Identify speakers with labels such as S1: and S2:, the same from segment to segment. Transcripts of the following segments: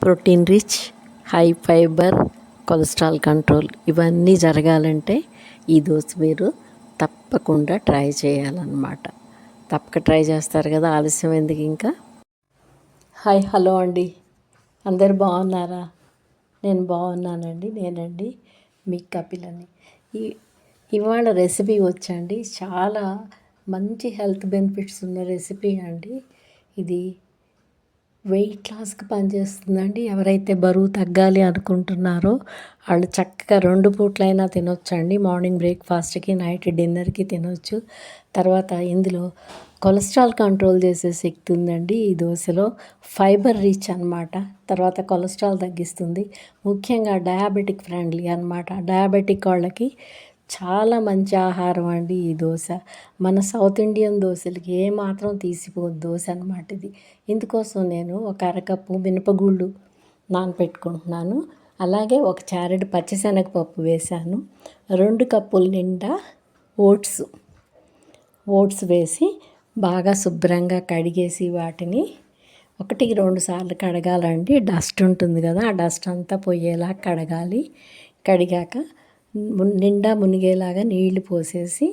S1: Protein rich, high fibre, cholesterol control ఇవన్నీ జరగాలంటే ఈ దోశ మీరు తప్పకుండా ట్రై చేయాలన్నమాట. తప్పక ట్రై చేస్తారు కదా, ఆలస్యం ఎందుకు ఇంకా. హాయ్, హలో అండి, అందరు బాగున్నారా? నేను బాగున్నానండి. నేనండి మీ కపిలని. ఇవాళ రెసిపీ వచ్చండి, చాలా మంచి హెల్త్ బెనిఫిట్స్ ఉన్న రెసిపీ అండి. ఇది వెయిట్ లాస్కి పనిచేస్తుందండి. ఎవరైతే బరువు తగ్గాలి అనుకుంటున్నారో వాళ్ళు చక్కగా 2 పూట్లైనా తినొచ్చండి. మార్నింగ్ బ్రేక్ఫాస్ట్కి, నైట్ డిన్నర్కి తినొచ్చు. తర్వాత ఇందులో కొలెస్ట్రాల్ కంట్రోల్ చేసే శక్తి ఉందండి ఈ దోశలో. ఫైబర్ రిచ్ అనమాట. తర్వాత కొలెస్ట్రాల్ తగ్గిస్తుంది. ముఖ్యంగా డయాబెటిక్ ఫ్రెండ్లీ అనమాట. డయాబెటిక్ వాళ్ళకి చాలా మంచి ఆహారం అండి ఈ దోశ. మన సౌత్ ఇండియన్ దోశలకి ఏమాత్రం తీసిపోదు దోశ అనమాట ఇది. ఇందుకోసం నేను ఒక అరకప్పు మినపగుళ్ళు నానపెట్టుకుంటున్నాను. అలాగే ఒక చారెడు పచ్చిశనగపప్పు వేశాను. 2 కప్పుల నిండా ఓట్స్ వేసి బాగా శుభ్రంగా కడిగేసి వాటిని 1-2 సార్లు కడగాలండి. డస్ట్ ఉంటుంది కదా, ఆ డస్ట్ అంతా పోయేలా కడగాలి. కడిగాక నిండా మునిగేలాగా నీళ్లు పోసేసి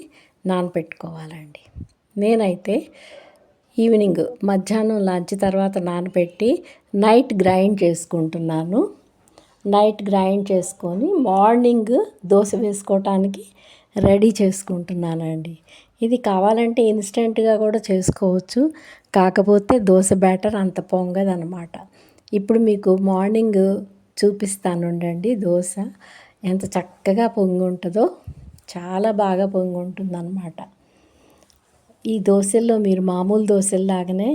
S1: నానపెట్టుకోవాలండి. నేనైతే ఈవినింగ్ మధ్యాహ్నం లంచ్ తర్వాత నానపెట్టి నైట్ గ్రైండ్ చేసుకుంటున్నాను. నైట్ గ్రైండ్ చేసుకొని మార్నింగ్ దోశ వేసుకోవటానికి రెడీ చేసుకుంటున్నానండి. ఇది కావాలంటే ఇన్స్టెంట్గా కూడా చేసుకోవచ్చు. కాకపోతే దోశ బ్యాటర్ అంత పొంగదనమాట. ఇప్పుడు మీకు మార్నింగ్ చూపిస్తానుండండి దోశ ఎంత చక్కగా పొంగి ఉంటుందో. చాలా బాగా పొంగి ఉంటుందన్నమాట. ఈ దోశల్లో మీరు మామూలు దోశల్లాగానే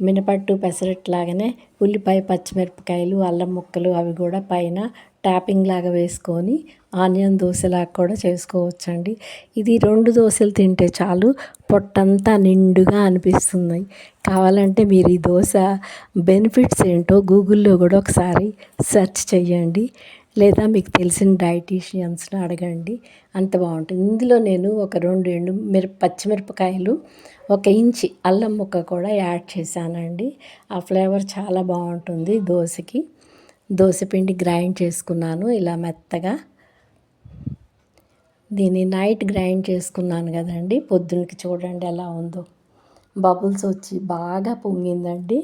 S1: మినపట్టు పెసరట్లాగానే ఉల్లిపాయ, పచ్చిమిరపకాయలు, అల్లం ముక్కలు అవి కూడా పైన ట్యాపింగ్ లాగా వేసుకొని ఆనియన్ దోశలాగా కూడా చేసుకోవచ్చండి. ఇది 2 దోశలు తింటే చాలు, పొట్టంతా నిండుగా అనిపిస్తుంది. కావాలంటే మీరు ఈ దోశ బెనిఫిట్స్ ఏంటో గూగుల్లో కూడా ఒకసారి సెర్చ్ చేయండి, లేదా మీకు తెలిసిన డైటీషియన్స్ని అడగండి. అంత బాగుంటుంది. ఇందులో నేను ఒక 2 పచ్చిమిరపకాయలు, 1 ఇంచి అల్లం ముక్క కూడా యాడ్ చేశానండి. ఆ ఫ్లేవర్ చాలా బాగుంటుంది దోశకి. దోశ పిండి గ్రైండ్ చేసుకున్నాను ఇలా మెత్తగా. దీన్ని నైట్ గ్రైండ్ చేసుకున్నాను కదండి, పొద్దునకి చూడండి ఎలా ఉందో. బబుల్స్ వచ్చి బాగా పొంగిందండి.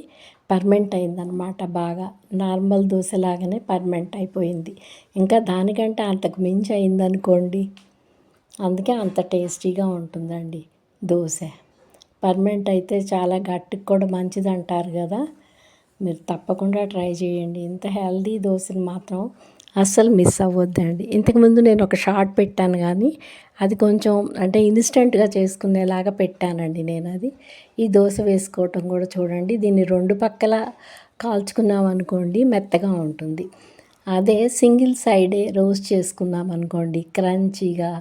S1: పర్మెంట్ అయిందనమాట. బాగా నార్మల్ దోశలాగానే పర్మెంట్ అయిపోయింది. ఇంకా దానికంటే అంతకు మించి అయిందనుకోండి, అందుకే అంత టేస్టీగా ఉంటుందండి దోశ. పర్మెంట్ అయితే చాలా గట్టికి కూడా మంచిది అంటారు కదా. మీరు తప్పకుండా ట్రై చేయండి. ఇంత హెల్దీ దోశలు మాత్రం అస్సలు మిస్ అవ్వద్దండి. ఇంతకుముందు నేను ఒక షార్ట్ పెట్టాను, కానీ అది కొంచెం అంటే ఇన్స్టెంట్గా చేసుకునేలాగా పెట్టానండి నేను అది. ఈ దోశ వేసుకోవటం కూడా చూడండి. దీన్ని 2 పక్కల కాల్చుకున్నాం అనుకోండి మెత్తగా ఉంటుంది. అదే సింగిల్ సైడే రోస్ట్ చేసుకున్నాం అనుకోండి క్రంచీగా,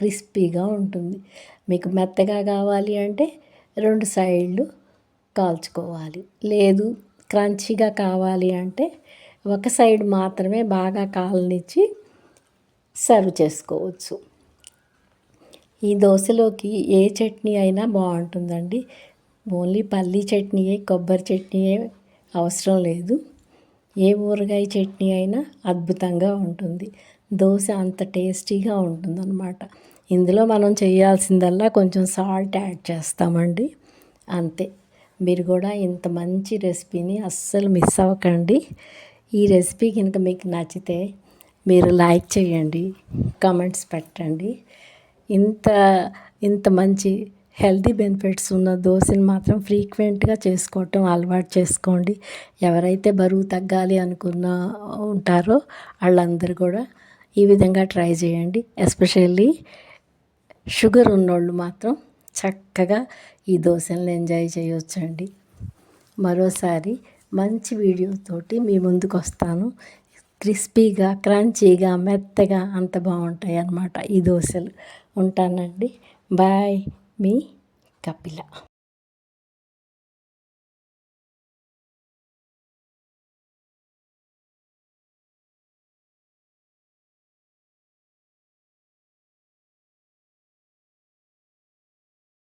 S1: క్రిస్పీగా ఉంటుంది. మీకు మెత్తగా కావాలి అంటే 2 సైడ్లు కాల్చుకోవాలి. లేదు క్రంచీగా కావాలి అంటే ఒక సైడ్ మాత్రమే బాగా కాలనిచ్చి సర్వ్ చేసుకోవచ్చు. ఈ దోశలోకి ఏ చట్నీ అయినా బాగుంటుందండి. ఓన్లీ పల్లీ చట్నీయే, కొబ్బరి చట్నీయే అవసరం లేదు. ఏ ఊరగాయ చట్నీ అయినా అద్భుతంగా ఉంటుంది. దోశ అంత టేస్టీగా ఉంటుందన్నమాట. ఇందులో మనం చేయాల్సిందల్లా కొంచెం సాల్ట్ యాడ్ చేస్తామండి, అంతే. మీరు కూడా ఇంత మంచి రెసిపీని అస్సలు మిస్ అవ్వకండి. ఈ రెసిపీ కనుక మీకు నచ్చితే మీరు లైక్ చేయండి, కామెంట్స్ పెట్టండి. ఇంత మంచి హెల్తీ బెనిఫిట్స్ ఉన్న దోశని మాత్రం ఫ్రీక్వెంట్గా చేసుకోవటం అలవాటు చేసుకోండి. ఎవరైతే బరువు తగ్గాలి ఉంటారో వాళ్ళందరూ కూడా ఈ విధంగా ట్రై చేయండి. ఎస్పెషల్లీ షుగర్ ఉన్నోళ్ళు మాత్రం చక్కగా ఈ దోశలను ఎంజాయ్ చేయొచ్చండి. మరోసారి మంచి వీడియోతోటి మీ ముందుకు వస్తాను. క్రిస్పీగా, క్రంచీగా, మెత్తగా అంత బాగుంటాయి అన్నమాట ఈ దోశలు. ఉంటానండి. బాయ్, మీ కపిల.